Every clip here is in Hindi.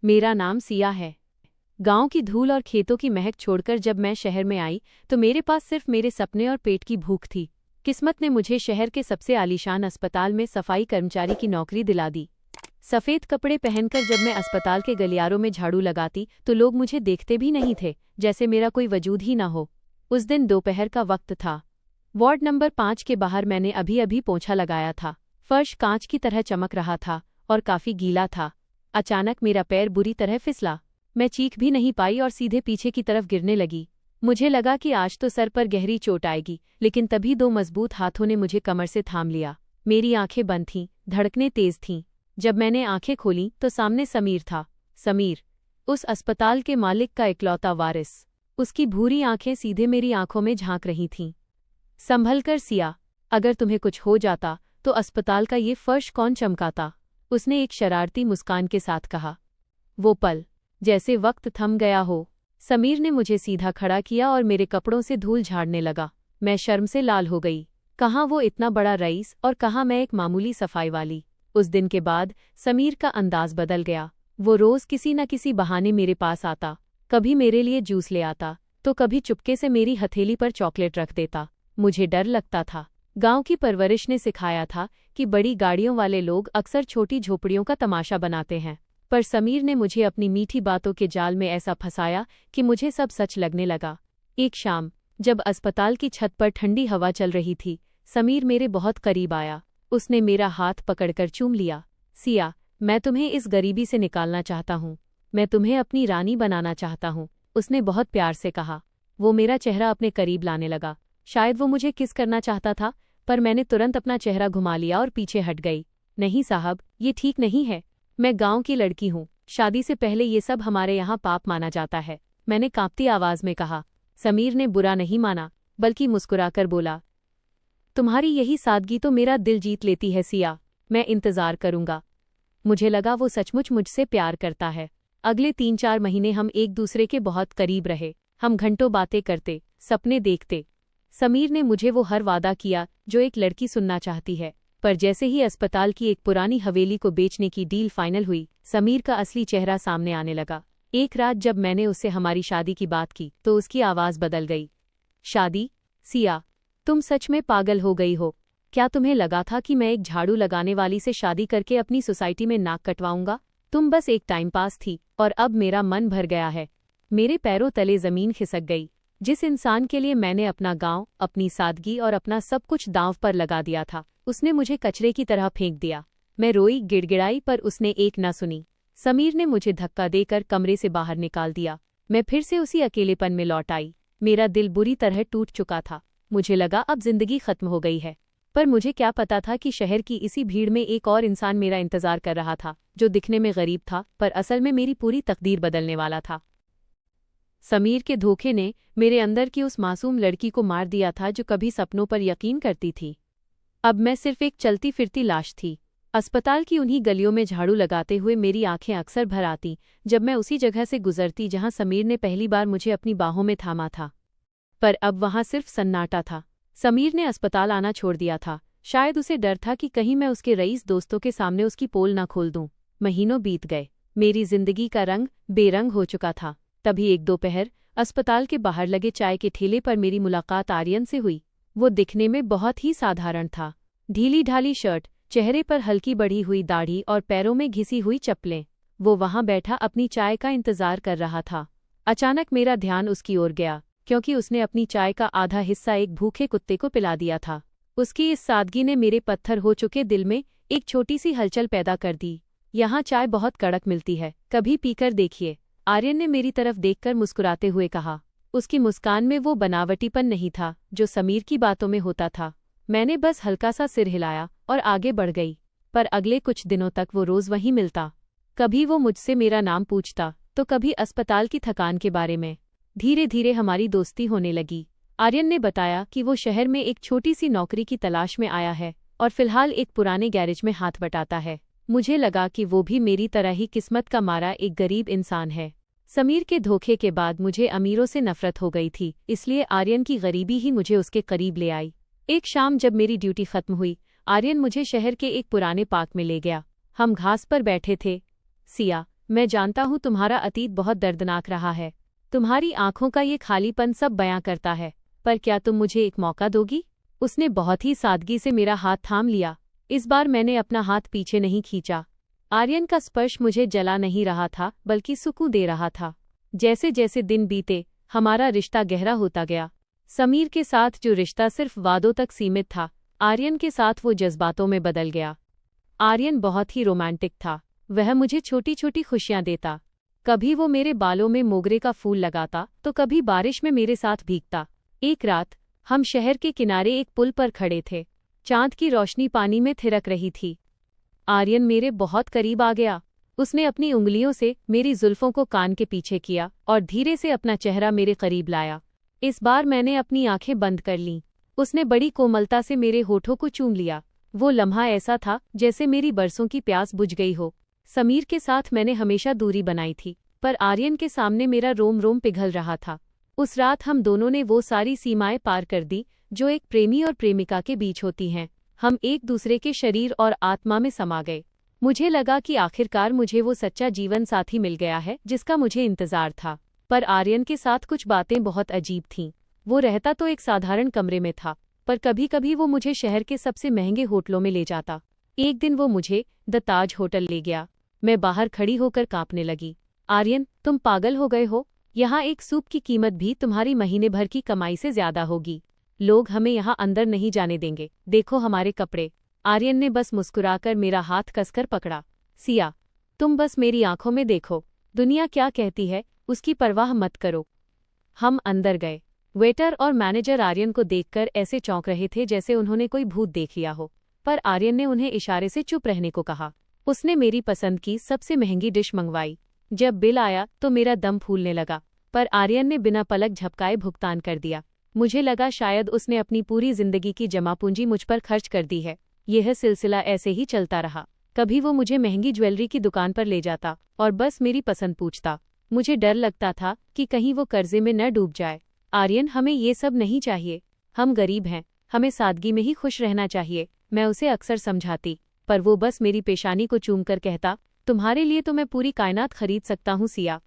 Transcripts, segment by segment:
मेरा नाम सिया है। गांव की धूल और खेतों की महक छोड़कर जब मैं शहर में आई तो मेरे पास सिर्फ मेरे सपने और पेट की भूख थी। किस्मत ने मुझे शहर के सबसे आलीशान अस्पताल में सफाई कर्मचारी की नौकरी दिला दी। सफ़ेद कपड़े पहनकर जब मैं अस्पताल के गलियारों में झाड़ू लगाती तो लोग मुझे देखते भी नहीं थे, जैसे मेरा कोई वजूद ही न हो। उस दिन दोपहर का वक्त था। वार्ड नंबर 5 के बाहर मैंने अभी अभी पोंछा लगाया था। फर्श कांच की तरह चमक रहा था और काफी गीला था। अचानक मेरा पैर बुरी तरह फिसला। मैं चीख भी नहीं पाई और सीधे पीछे की तरफ गिरने लगी। मुझे लगा कि आज तो सर पर गहरी चोट आएगी, लेकिन तभी दो मजबूत हाथों ने मुझे कमर से थाम लिया। मेरी आंखें बंद थीं, धड़कनें तेज थीं। जब मैंने आंखें खोलीं तो सामने समीर था। समीर, उस अस्पताल के मालिक का इकलौता वारिस। उसकी भूरी आंखें सीधे मेरी आंखों में झांक रही थीं। संभल कर सिया, अगर तुम्हें कुछ हो जाता तो अस्पताल का ये फर्श कौन चमकाता? उसने एक शरारती मुस्कान के साथ कहा। वो पल, जैसे वक्त थम गया हो। समीर ने मुझे सीधा खड़ा किया और मेरे कपड़ों से धूल झाड़ने लगा। मैं शर्म से लाल हो गई। कहाँ वो इतना बड़ा रईस और कहाँ मैं एक मामूली सफाई वाली। उस दिन के बाद समीर का अंदाज बदल गया। वो रोज किसी न किसी बहाने मेरे पास आता। कभी मेरे लिए जूस ले आता तो कभी चुपके से मेरी हथेली पर चॉकलेट रख देता। मुझे डर लगता था। गांव की परवरिश ने सिखाया था कि बड़ी गाड़ियों वाले लोग अक्सर छोटी झोपड़ियों का तमाशा बनाते हैं, पर समीर ने मुझे अपनी मीठी बातों के जाल में ऐसा फंसाया कि मुझे सब सच लगने लगा। एक शाम जब अस्पताल की छत पर ठंडी हवा चल रही थी, समीर मेरे बहुत करीब आया। उसने मेरा हाथ पकड़कर चूम लिया। सिया, मैं तुम्हें इस गरीबी से निकालना चाहता हूँ। मैं तुम्हें अपनी रानी बनाना चाहता हूँ, उसने बहुत प्यार से कहा। वो मेरा चेहरा अपने करीब लाने लगा। शायद वो मुझे किस करना चाहता था, पर मैंने तुरंत अपना चेहरा घुमा लिया और पीछे हट गई। नहीं साहब, ये ठीक नहीं है। मैं गांव की लड़की हूँ। शादी से पहले ये सब हमारे यहाँ पाप माना जाता है, मैंने कांपती आवाज में कहा। समीर ने बुरा नहीं माना, बल्कि मुस्कुराकर बोला, तुम्हारी यही सादगी तो मेरा दिल जीत लेती है सिया। मैं इंतजार करूंगा। मुझे लगा वो सचमुच मुझसे प्यार करता है। अगले 3-4 महीने हम एक दूसरे के बहुत करीब रहे। हम घंटों बातें करते, सपने देखते। समीर ने मुझे वो हर वादा किया जो एक लड़की सुनना चाहती है। पर जैसे ही अस्पताल की एक पुरानी हवेली को बेचने की डील फाइनल हुई, समीर का असली चेहरा सामने आने लगा। एक रात जब मैंने उससे हमारी शादी की बात की तो उसकी आवाज बदल गई। शादी? सिया, तुम सच में पागल हो गई हो। क्या तुम्हें लगा था कि मैं एक झाड़ू लगाने वाली से शादी करके अपनी सोसाइटी में नाक कटवाऊंगा? तुम बस एक टाइम पास थी और अब मेरा मन भर गया है। मेरे पैरों तले जमीन खिसक गई। जिस इंसान के लिए मैंने अपना गांव, अपनी सादगी और अपना सब कुछ दांव पर लगा दिया था, उसने मुझे कचरे की तरह फेंक दिया। मैं रोई, गिड़गिड़ाई, पर उसने एक न सुनी। समीर ने मुझे धक्का देकर कमरे से बाहर निकाल दिया। मैं फिर से उसी अकेलेपन में लौट आई। मेरा दिल बुरी तरह टूट चुका था। मुझे लगा अब जिंदगी खत्म हो गई है, पर मुझे क्या पता था कि शहर की इसी भीड़ में एक और इंसान मेरा इंतजार कर रहा था, जो दिखने में गरीब था पर असल में मेरी पूरी तकदीर बदलने वाला था। समीर के धोखे ने मेरे अंदर की उस मासूम लड़की को मार दिया था जो कभी सपनों पर यकीन करती थी। अब मैं सिर्फ एक चलती फिरती लाश थी। अस्पताल की उन्हीं गलियों में झाड़ू लगाते हुए मेरी आंखें अक्सर भर आती जब मैं उसी जगह से गुजरती जहां समीर ने पहली बार मुझे अपनी बाहों में थामा था। पर अब वहां सिर्फ सन्नाटा था। समीर ने अस्पताल आना छोड़ दिया था। शायद उसे डर था कि कहीं मैं उसके रईस दोस्तों के सामने उसकी पोल ना खोल दूं। महीनों बीत गए। मेरी जिंदगी का रंग बेरंग हो चुका था। तभी एक दोपहर अस्पताल के बाहर लगे चाय के ठेले पर मेरी मुलाकात आर्यन से हुई। वो दिखने में बहुत ही साधारण था। ढीली ढाली शर्ट, चेहरे पर हल्की बढ़ी हुई दाढ़ी और पैरों में घिसी हुई चप्पलें। वो वहां बैठा अपनी चाय का इंतजार कर रहा था। अचानक मेरा ध्यान उसकी ओर गया, क्योंकि उसने अपनी चाय का आधा हिस्सा एक भूखे कुत्ते को पिला दिया था। उसकी इस सादगी ने मेरे पत्थर हो चुके दिल में एक छोटी सी हलचल पैदा कर दी। यहाँ चाय बहुत कड़क मिलती है, कभी पीकर देखिए, आर्यन ने मेरी तरफ देखकर मुस्कुराते हुए कहा। उसकी मुस्कान में वो बनावटीपन नहीं था जो समीर की बातों में होता था। मैंने बस हल्का सा सिर हिलाया और आगे बढ़ गई। पर अगले कुछ दिनों तक वो रोज वहीं मिलता। कभी वो मुझसे मेरा नाम पूछता तो कभी अस्पताल की थकान के बारे में। धीरे धीरे हमारी दोस्ती होने लगी। आर्यन ने बताया कि वो शहर में एक छोटी सी नौकरी की तलाश में आया है और फिलहाल एक पुराने गैरेज में हाथ बटाता है। मुझे लगा कि वो भी मेरी तरह ही किस्मत का मारा एक गरीब इंसान है। समीर के धोखे के बाद मुझे अमीरों से नफरत हो गई थी, इसलिए आर्यन की गरीबी ही मुझे उसके करीब ले आई। एक शाम जब मेरी ड्यूटी खत्म हुई, आर्यन मुझे शहर के एक पुराने पार्क में ले गया। हम घास पर बैठे थे। सिया, मैं जानता हूँ तुम्हारा अतीत बहुत दर्दनाक रहा है। तुम्हारी आंखों का ये खालीपन सब बयां करता है, पर क्या तुम मुझे एक मौका दोगी? उसने बहुत ही सादगी से मेरा हाथ थाम लिया। इस बार मैंने अपना हाथ पीछे नहीं खींचा। आर्यन का स्पर्श मुझे जला नहीं रहा था, बल्कि सुकून दे रहा था। जैसे जैसे दिन बीते, हमारा रिश्ता गहरा होता गया। समीर के साथ जो रिश्ता सिर्फ वादों तक सीमित था, आर्यन के साथ वो जज्बातों में बदल गया। आर्यन बहुत ही रोमांटिक था। वह मुझे छोटी छोटी खुशियां देता। कभी वो मेरे बालों में मोगरे का फूल लगाता, तो कभी बारिश में मेरे साथ भीगता। एक रात हम शहर के किनारे एक पुल पर खड़े थे। चांद की रोशनी पानी में थिरक रही थी। आर्यन मेरे बहुत करीब आ गया। उसने अपनी उंगलियों से मेरी जुल्फों को कान के पीछे किया और धीरे से अपना चेहरा मेरे करीब लाया। इस बार मैंने अपनी आंखें बंद कर लीं। उसने बड़ी कोमलता से मेरे होठों को चूम लिया। वो लम्हा ऐसा था जैसे मेरी बरसों की प्यास बुझ गई हो। समीर के साथ मैंने हमेशा दूरी बनाई थी, पर आर्यन के सामने मेरा रोम रोम पिघल रहा था। उस रात हम दोनों ने वो सारी सीमाएं पार कर दी जो एक प्रेमी और प्रेमिका के बीच होती हैं। हम एक दूसरे के शरीर और आत्मा में समा गए। मुझे लगा कि आखिरकार मुझे वो सच्चा जीवन साथी मिल गया है जिसका मुझे इंतजार था। पर आर्यन के साथ कुछ बातें बहुत अजीब थीं। वो रहता तो एक साधारण कमरे में था, पर कभी कभी वो मुझे शहर के सबसे महंगे होटलों में ले जाता। एक दिन वो मुझे द ताज होटल ले गया। मैं बाहर खड़ी होकर कांपने लगी। आर्यन, तुम पागल हो गए हो? यहाँ एक सूप की कीमत भी तुम्हारी महीने भर की कमाई से ज्यादा होगी। लोग हमें यहाँ अंदर नहीं जाने देंगे। देखो हमारे कपड़े। आर्यन ने बस मुस्कुराकर मेरा हाथ कसकर पकड़ा। सिया, तुम बस मेरी आंखों में देखो। दुनिया क्या कहती है उसकी परवाह मत करो। हम अंदर गए। वेटर और मैनेजर आर्यन को देखकर ऐसे चौंक रहे थे जैसे उन्होंने कोई भूत देख लिया हो, पर आर्यन ने उन्हें इशारे से चुप रहने को कहा। उसने मेरी पसंद की सबसे महंगी डिश मंगवाई। जब बिल आया तो मेरा दम फूलने लगा, पर आर्यन ने बिना पलक झपकाए भुगतान कर दिया। मुझे लगा शायद उसने अपनी पूरी जिंदगी की जमा पूंजी मुझ पर खर्च कर दी है। यह सिलसिला ऐसे ही चलता रहा। कभी वो मुझे महंगी ज्वेलरी की दुकान पर ले जाता और बस मेरी पसंद पूछता। मुझे डर लगता था कि कहीं वो कर्जे में न डूब जाए। आर्यन, हमें ये सब नहीं चाहिए। हम गरीब हैं, हमें सादगी में ही खुश रहना चाहिए। मैं उसे अक्सर समझाती, पर वो बस मेरी पेशानी को चूमकर कहता, तुम्हारे लिए तो मैं पूरी कायनात खरीद सकता हूँ सिया।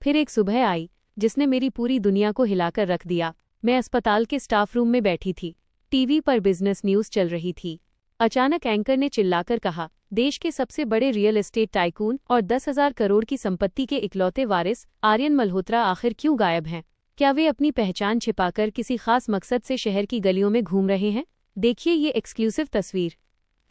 फिर एक सुबह आई जिसने मेरी पूरी दुनिया को हिलाकर रख दिया। मैं अस्पताल के स्टाफ रूम में बैठी थी। टीवी पर बिजनेस न्यूज़ चल रही थी। अचानक एंकर ने चिल्लाकर कहा, देश के सबसे बड़े रियल एस्टेट टाइकून और 10,000 करोड़ की संपत्ति के इकलौते वारिस आर्यन मल्होत्रा आखिर क्यों गायब हैं? क्या वे अपनी पहचान छिपाकर किसी खास मकसद से शहर की गलियों में घूम रहे हैं? देखिए ये एक्सक्लूसिव तस्वीर।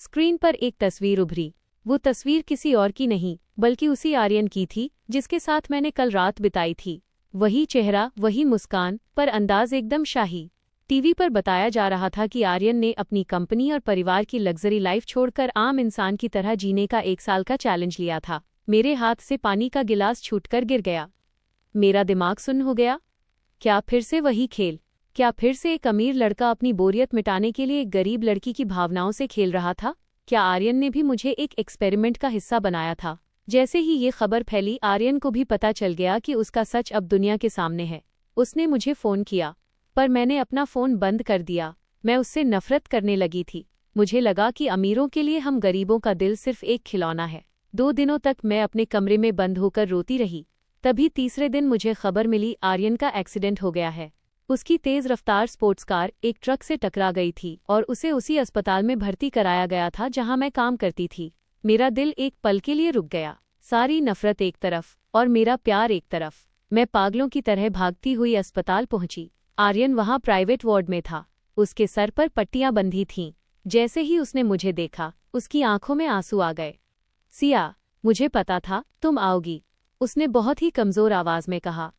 स्क्रीन पर एक तस्वीर उभरी। वो तस्वीर किसी और की नहीं, बल्कि उसी आर्यन की थी जिसके साथ मैंने कल रात बिताई थी। वही चेहरा, वही मुस्कान, पर अंदाज एकदम शाही। टीवी पर बताया जा रहा था कि आर्यन ने अपनी कंपनी और परिवार की लग्जरी लाइफ छोड़कर आम इंसान की तरह जीने का 1 साल का चैलेंज लिया था। मेरे हाथ से पानी का गिलास छूटकर गिर गया। मेरा दिमाग सुन्न हो गया। क्या फिर से वही खेल? क्या फिर से एक अमीर लड़का अपनी बोरियत मिटाने के लिए एक गरीब लड़की की भावनाओं से खेल रहा था? क्या आर्यन ने भी मुझे एक एक्सपेरिमेंट का हिस्सा बनाया था? जैसे ही ये खबर फैली, आर्यन को भी पता चल गया कि उसका सच अब दुनिया के सामने है। उसने मुझे फ़ोन किया, पर मैंने अपना फ़ोन बंद कर दिया। मैं उससे नफरत करने लगी थी। मुझे लगा कि अमीरों के लिए हम गरीबों का दिल सिर्फ एक खिलौना है। 2 दिनों तक मैं अपने कमरे में बंद होकर रोती रही। तभी तीसरे दिन मुझे खबर मिली, आर्यन का एक्सीडेंट हो गया है। उसकी तेज़ रफ्तार स्पोर्ट्स कार एक ट्रक से टकरा गई थी और उसे उसी अस्पताल में भर्ती कराया गया था जहां मैं काम करती थी। मेरा दिल एक पल के लिए रुक गया। सारी नफरत एक तरफ और मेरा प्यार एक तरफ। मैं पागलों की तरह भागती हुई अस्पताल पहुंची। आर्यन वहां प्राइवेट वार्ड में था। उसके सर पर पट्टियां बंधी थीं। जैसे ही उसने मुझे देखा, उसकी आंखों में आंसू आ गए। सिया, मुझे पता था तुम आओगी, उसने बहुत ही कमजोर आवाज में कहा।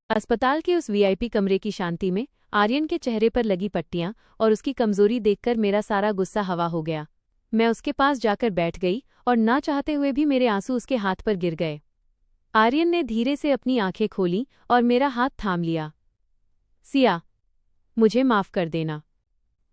अस्पताल के उस वीआईपी कमरे की शांति में आर्यन के चेहरे पर लगी पट्टियां और उसकी कमजोरी देखकर मेरा सारा गुस्सा हवा हो गया। मैं उसके पास जाकर बैठ गई और ना चाहते हुए भी मेरे आंसू उसके हाथ पर गिर गए। आर्यन ने धीरे से अपनी आंखें खोलीं और मेरा हाथ थाम लिया। सिया, मुझे माफ कर देना।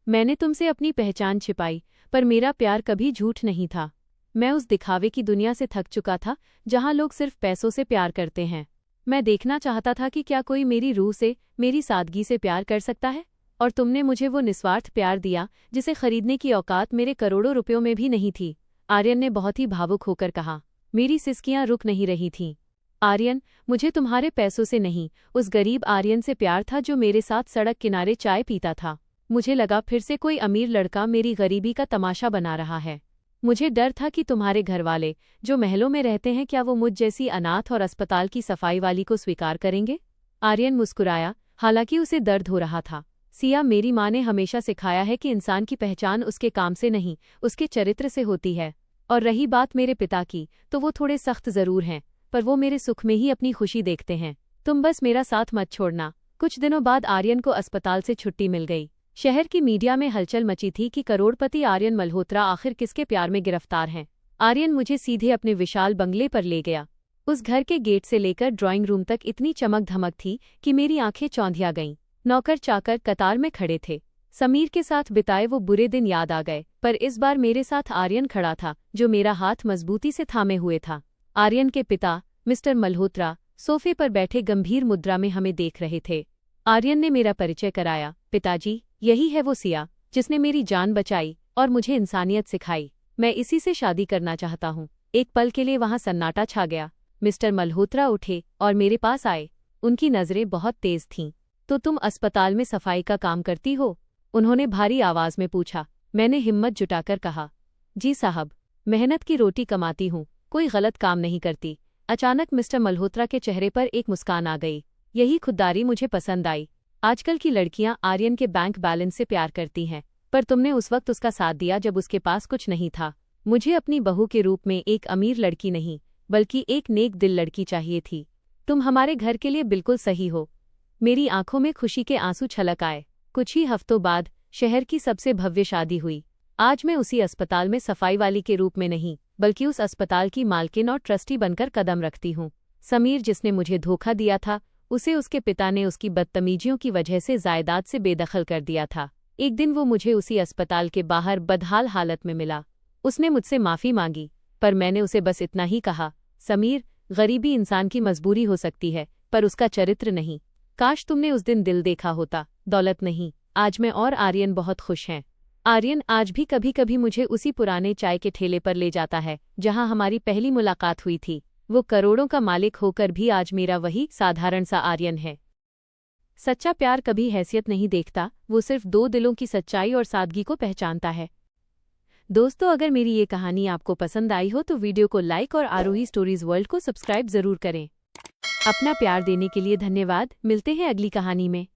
मैंने तुमसे अपनी पहचान छिपाई, पर मेरा प्यार कभी झूठ नहीं था। मैं उस दिखावे की दुनिया से थक चुका था जहां लोग सिर्फ पैसों से प्यार करते हैं। मैं देखना चाहता था कि क्या कोई मेरी रूह से, मेरी सादगी से प्यार कर सकता है। और तुमने मुझे वो निस्वार्थ प्यार दिया जिसे खरीदने की औकात मेरे करोड़ों रुपयों में भी नहीं थी। आर्यन ने बहुत ही भावुक होकर कहा। मेरी सिसकियां रुक नहीं रही थीं। आर्यन, मुझे तुम्हारे पैसों से नहीं, उस गरीब आर्यन से प्यार था जो मेरे साथ सड़क किनारे चाय पीता था। मुझे लगा फिर से कोई अमीर लड़का मेरी गरीबी का तमाशा बना रहा है। मुझे डर था कि तुम्हारे घरवाले, जो महलों में रहते हैं, क्या वो मुझ जैसी अनाथ और अस्पताल की सफाई वाली को स्वीकार करेंगे? आर्यन मुस्कुराया, हालांकि उसे दर्द हो रहा था। सिया, मेरी माँ ने हमेशा सिखाया है कि इंसान की पहचान उसके काम से नहीं, उसके चरित्र से होती है। और रही बात मेरे पिता की, तो वो थोड़े सख्त जरूर हैं, पर वो मेरे सुख में ही अपनी खुशी देखते हैं। तुम बस मेरा साथ मत छोड़ना। कुछ दिनों बाद आर्यन को अस्पताल से छुट्टी मिल गई। शहर की मीडिया में हलचल मची थी कि करोड़पति आर्यन मल्होत्रा आखिर किसके प्यार में गिरफ्तार हैं। आर्यन मुझे सीधे अपने विशाल बंगले पर ले गया। उस घर के गेट से लेकर ड्राइंग रूम तक इतनी चमक धमक थी कि मेरी आंखें चौंधिया गईं। नौकर चाकर कतार में खड़े थे। समीर के साथ बिताए वो बुरे दिन याद आ गए, पर इस बार मेरे साथ आर्यन खड़ा था, जो मेरा हाथ मजबूती से थामे हुए था। आर्यन के पिता, मिस्टर मल्होत्रा, सोफे पर बैठे गंभीर मुद्रा में हमें देख रहे थे। आर्यन ने मेरा परिचय कराया। पिताजी, यही है वो सिया, जिसने मेरी जान बचाई और मुझे इंसानियत सिखाई। मैं इसी से शादी करना चाहता हूँ। एक पल के लिए वहाँ सन्नाटा छा गया। मिस्टर मल्होत्रा उठे और मेरे पास आए। उनकी नज़रें बहुत तेज थीं। तो तुम अस्पताल में सफाई का काम करती हो? उन्होंने भारी आवाज में पूछा। मैंने हिम्मत जुटाकर कहा, जी साहब, मेहनत की रोटी कमाती हूँ, कोई गलत काम नहीं करती। अचानक मिस्टर मल्होत्रा के चेहरे पर एक मुस्कान आ गई। यही खुददारी मुझे पसंद आई। आजकल की लड़कियां आर्यन के बैंक बैलेंस से प्यार करती हैं, पर तुमने उस वक्त उसका साथ दिया जब उसके पास कुछ नहीं था। मुझे अपनी बहू के रूप में एक अमीर लड़की नहीं, बल्कि एक नेक दिल लड़की चाहिए थी। तुम हमारे घर के लिए बिल्कुल सही हो। मेरी आंखों में खुशी के आंसू छलक आए। कुछ ही हफ्तों बाद शहर की सबसे भव्य शादी हुई। आज मैं उसी अस्पताल में सफाई वाली के रूप में नहीं, बल्कि उस अस्पताल की मालकिन और ट्रस्टी बनकर कदम रखती हूँ। समीर, जिसने मुझे धोखा दिया था, उसे उसके पिता ने उसकी बदतमीजियों की वजह से जायदाद से बेदखल कर दिया था। एक दिन वो मुझे उसी अस्पताल के बाहर बदहाल हालत में मिला। उसने मुझसे माफ़ी मांगी, पर मैंने उसे बस इतना ही कहा, समीर, गरीबी इंसान की मजबूरी हो सकती है, पर उसका चरित्र नहीं। काश तुमने उस दिन दिल देखा होता, दौलत नहीं। आज मैं और आर्यन बहुत खुश हैं। आर्यन आज भी कभी कभी मुझे उसी पुराने चाय के ठेले पर ले जाता है, जहां हमारी पहली मुलाकात हुई थी। वो करोड़ों का मालिक होकर भी आज मेरा वही साधारण सा आर्यन है। सच्चा प्यार कभी हैसियत नहीं देखता, वो सिर्फ दो दिलों की सच्चाई और सादगी को पहचानता है। दोस्तों, अगर मेरी ये कहानी आपको पसंद आई हो तो वीडियो को लाइक और आरोही स्टोरीज वर्ल्ड को सब्सक्राइब जरूर करें। अपना प्यार देने के लिए धन्यवाद। मिलते हैं अगली कहानी में।